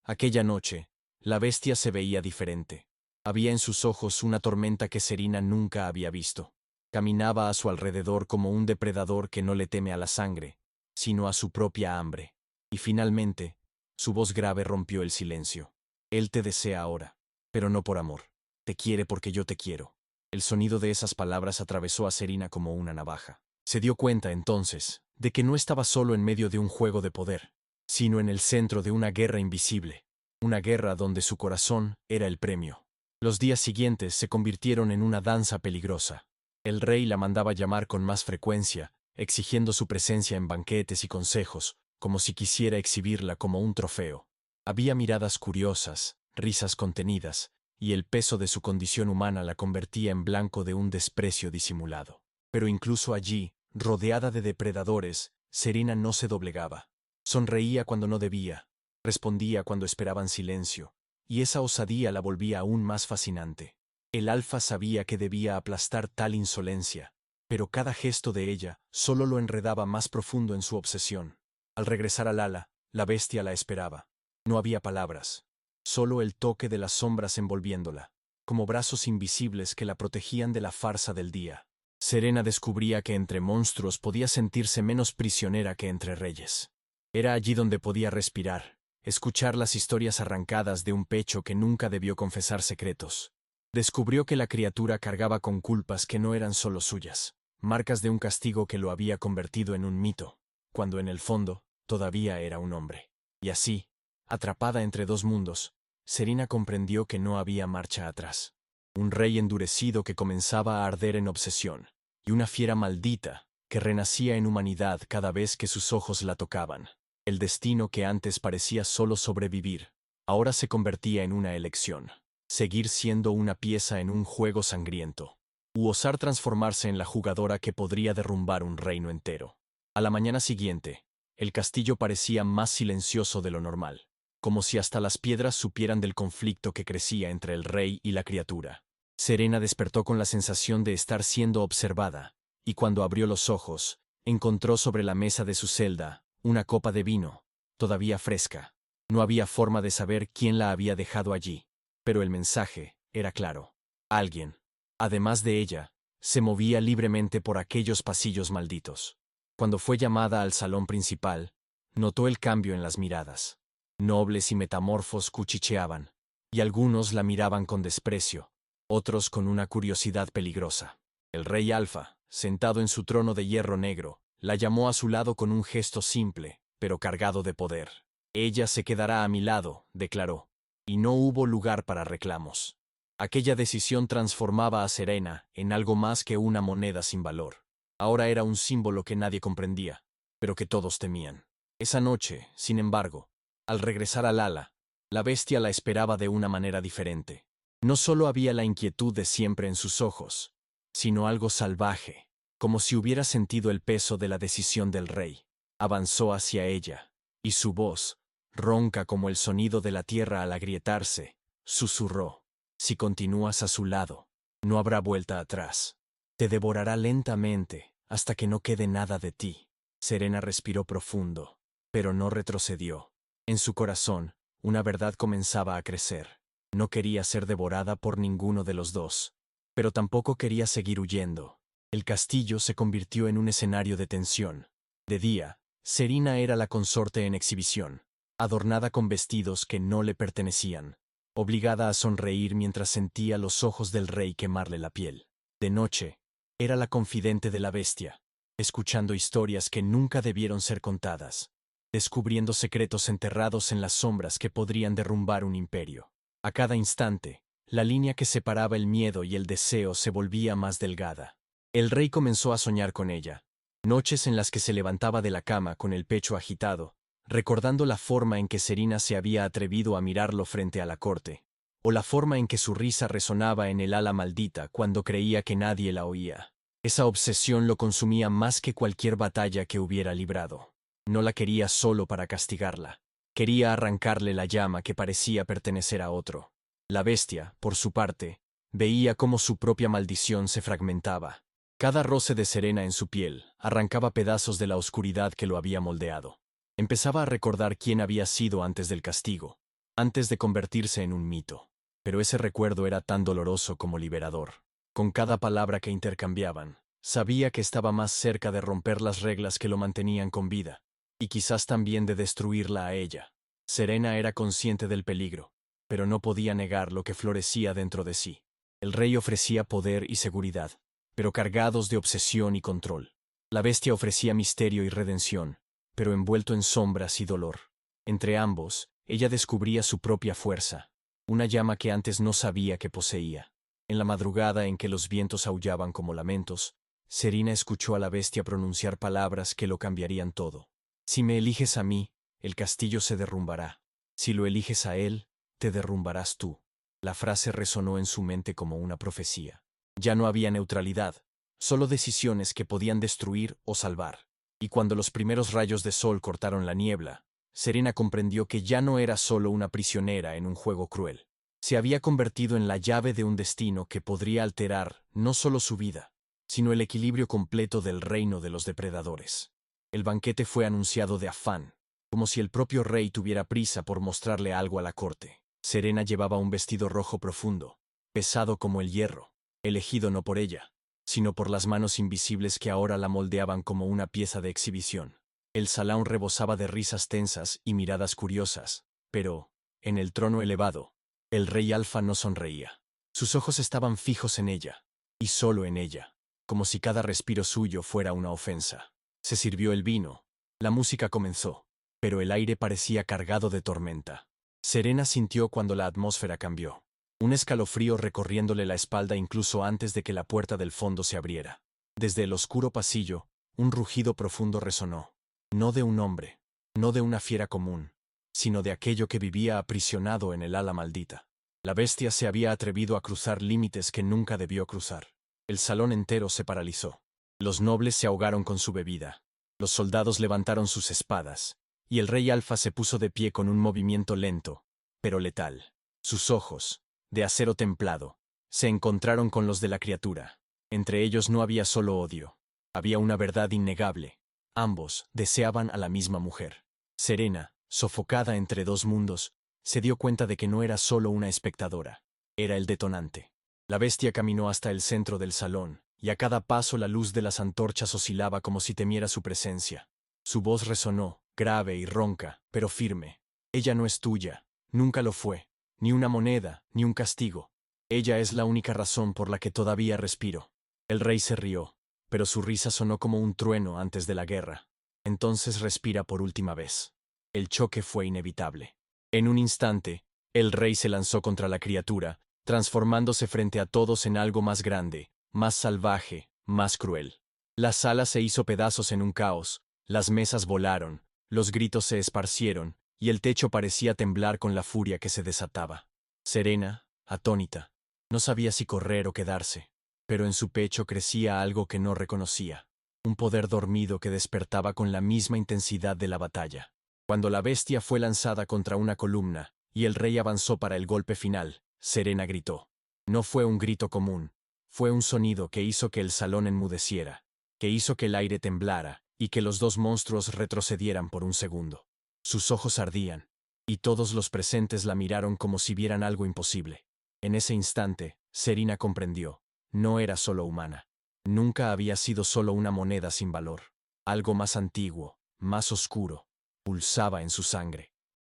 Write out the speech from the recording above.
Aquella noche, la bestia se veía diferente. Había en sus ojos una tormenta que Serena nunca había visto. Caminaba a su alrededor como un depredador que no le teme a la sangre, sino a su propia hambre. Y finalmente, su voz grave rompió el silencio. Él te desea ahora, pero no por amor. Te quiere porque yo te quiero. El sonido de esas palabras atravesó a Serena como una navaja. Se dio cuenta, entonces, de que no estaba solo en medio de un juego de poder, sino en el centro de una guerra invisible, una guerra donde su corazón era el premio. Los días siguientes se convirtieron en una danza peligrosa. El rey la mandaba llamar con más frecuencia, exigiendo su presencia en banquetes y consejos, como si quisiera exhibirla como un trofeo. Había miradas curiosas, risas contenidas, y el peso de su condición humana la convertía en blanco de un desprecio disimulado. Pero incluso allí, rodeada de depredadores, Serena no se doblegaba. Sonreía cuando no debía, respondía cuando esperaban silencio, y esa osadía la volvía aún más fascinante. El alfa sabía que debía aplastar tal insolencia, pero cada gesto de ella solo lo enredaba más profundo en su obsesión. Al regresar al ala, la bestia la esperaba. No había palabras, solo el toque de las sombras envolviéndola, como brazos invisibles que la protegían de la farsa del día. Serena descubría que entre monstruos podía sentirse menos prisionera que entre reyes. Era allí donde podía respirar, escuchar las historias arrancadas de un pecho que nunca debió confesar secretos. Descubrió que la criatura cargaba con culpas que no eran solo suyas, marcas de un castigo que lo había convertido en un mito, cuando en el fondo todavía era un hombre. Y así, atrapada entre dos mundos, Serena comprendió que no había marcha atrás. Un rey endurecido que comenzaba a arder en obsesión, y una fiera maldita que renacía en humanidad cada vez que sus ojos la tocaban. El destino que antes parecía solo sobrevivir, ahora se convertía en una elección. Seguir siendo una pieza en un juego sangriento, u osar transformarse en la jugadora que podría derrumbar un reino entero. A la mañana siguiente, el castillo parecía más silencioso de lo normal, como si hasta las piedras supieran del conflicto que crecía entre el rey y la criatura. Serena despertó con la sensación de estar siendo observada, y cuando abrió los ojos, encontró sobre la mesa de su celda una copa de vino, todavía fresca. No había forma de saber quién la había dejado allí, pero el mensaje era claro. Alguien, además de ella, se movía libremente por aquellos pasillos malditos. Cuando fue llamada al salón principal, notó el cambio en las miradas. Nobles y metamorfos cuchicheaban, y algunos la miraban con desprecio, otros con una curiosidad peligrosa. El rey Alfa, sentado en su trono de hierro negro, la llamó a su lado con un gesto simple, pero cargado de poder. Ella se quedará a mi lado, declaró, y no hubo lugar para reclamos. Aquella decisión transformaba a Serena en algo más que una moneda sin valor. Ahora era un símbolo que nadie comprendía, pero que todos temían. Esa noche, sin embargo, al regresar al ala, la bestia la esperaba de una manera diferente. No solo había la inquietud de siempre en sus ojos, sino algo salvaje, como si hubiera sentido el peso de la decisión del rey. Avanzó hacia ella, y su voz, ronca como el sonido de la tierra al agrietarse, susurró: si continúas a su lado, no habrá vuelta atrás. Te devorará lentamente, hasta que no quede nada de ti. Serena respiró profundo, pero no retrocedió. En su corazón, una verdad comenzaba a crecer. No quería ser devorada por ninguno de los dos, pero tampoco quería seguir huyendo. El castillo se convirtió en un escenario de tensión. De día, Serena era la consorte en exhibición, adornada con vestidos que no le pertenecían, obligada a sonreír mientras sentía los ojos del rey quemarle la piel. De noche, era la confidente de la bestia, escuchando historias que nunca debieron ser contadas, descubriendo secretos enterrados en las sombras que podrían derrumbar un imperio. A cada instante, la línea que separaba el miedo y el deseo se volvía más delgada. El rey comenzó a soñar con ella, noches en las que se levantaba de la cama con el pecho agitado, recordando la forma en que Serena se había atrevido a mirarlo frente a la corte, o la forma en que su risa resonaba en el ala maldita cuando creía que nadie la oía. Esa obsesión lo consumía más que cualquier batalla que hubiera librado. No la quería solo para castigarla. Quería arrancarle la llama que parecía pertenecer a otro. La bestia, por su parte, veía cómo su propia maldición se fragmentaba. Cada roce de Serena en su piel arrancaba pedazos de la oscuridad que lo había moldeado. Empezaba a recordar quién había sido antes del castigo, antes de convertirse en un mito. Pero ese recuerdo era tan doloroso como liberador. Con cada palabra que intercambiaban, sabía que estaba más cerca de romper las reglas que lo mantenían con vida, y quizás también de destruirla a ella. Serena era consciente del peligro, pero no podía negar lo que florecía dentro de sí. El rey ofrecía poder y seguridad, pero cargados de obsesión y control. La bestia ofrecía misterio y redención, pero envuelto en sombras y dolor. Entre ambos, ella descubría su propia fuerza, una llama que antes no sabía que poseía. En la madrugada en que los vientos aullaban como lamentos, Serena escuchó a la bestia pronunciar palabras que lo cambiarían todo. Si me eliges a mí, el castillo se derrumbará. Si lo eliges a él, te derrumbarás tú. La frase resonó en su mente como una profecía. Ya no había neutralidad, solo decisiones que podían destruir o salvar. Y cuando los primeros rayos de sol cortaron la niebla, Serena comprendió que ya no era solo una prisionera en un juego cruel. Se había convertido en la llave de un destino que podría alterar no solo su vida, sino el equilibrio completo del reino de los depredadores. El banquete fue anunciado de afán, como si el propio rey tuviera prisa por mostrarle algo a la corte. Serena llevaba un vestido rojo profundo, pesado como el hierro, elegido no por ella, sino por las manos invisibles que ahora la moldeaban como una pieza de exhibición. El salón rebosaba de risas tensas y miradas curiosas, pero, en el trono elevado, el rey Alfa no sonreía. Sus ojos estaban fijos en ella, y solo en ella, como si cada respiro suyo fuera una ofensa. Se sirvió el vino, la música comenzó, pero el aire parecía cargado de tormenta. Serena sintió cuando la atmósfera cambió, un escalofrío recorriéndole la espalda incluso antes de que la puerta del fondo se abriera. Desde el oscuro pasillo, un rugido profundo resonó, no de un hombre, no de una fiera común, sino de aquello que vivía aprisionado en el ala maldita. La bestia se había atrevido a cruzar límites que nunca debió cruzar. El salón entero se paralizó. Los nobles se ahogaron con su bebida. Los soldados levantaron sus espadas, y el rey Alfa se puso de pie con un movimiento lento, pero letal. Sus ojos, de acero templado, se encontraron con los de la criatura. Entre ellos no había solo odio. Había una verdad innegable. Ambos deseaban a la misma mujer. Serena, sofocada entre dos mundos, se dio cuenta de que no era solo una espectadora. Era el detonante. La bestia caminó hasta el centro del salón, y a cada paso la luz de las antorchas oscilaba como si temiera su presencia. Su voz resonó, grave y ronca, pero firme. Ella no es tuya, nunca lo fue, ni una moneda, ni un castigo. Ella es la única razón por la que todavía respiro. El rey se rió, pero su risa sonó como un trueno antes de la guerra. Entonces respira por última vez. El choque fue inevitable. En un instante, el rey se lanzó contra la criatura, transformándose frente a todos en algo más grande, más salvaje, más cruel. La sala se hizo pedazos en un caos, las mesas volaron, los gritos se esparcieron, y el techo parecía temblar con la furia que se desataba. Serena, atónita, no sabía si correr o quedarse, pero en su pecho crecía algo que no reconocía, un poder dormido que despertaba con la misma intensidad de la batalla. Cuando la bestia fue lanzada contra una columna, y el rey avanzó para el golpe final, Serena gritó. No fue un grito común, fue un sonido que hizo que el salón enmudeciera, que hizo que el aire temblara, y que los dos monstruos retrocedieran por un segundo. Sus ojos ardían, y todos los presentes la miraron como si vieran algo imposible. En ese instante, Serena comprendió, no era solo humana. Nunca había sido solo una moneda sin valor. Algo más antiguo, más oscuro, pulsaba en su sangre.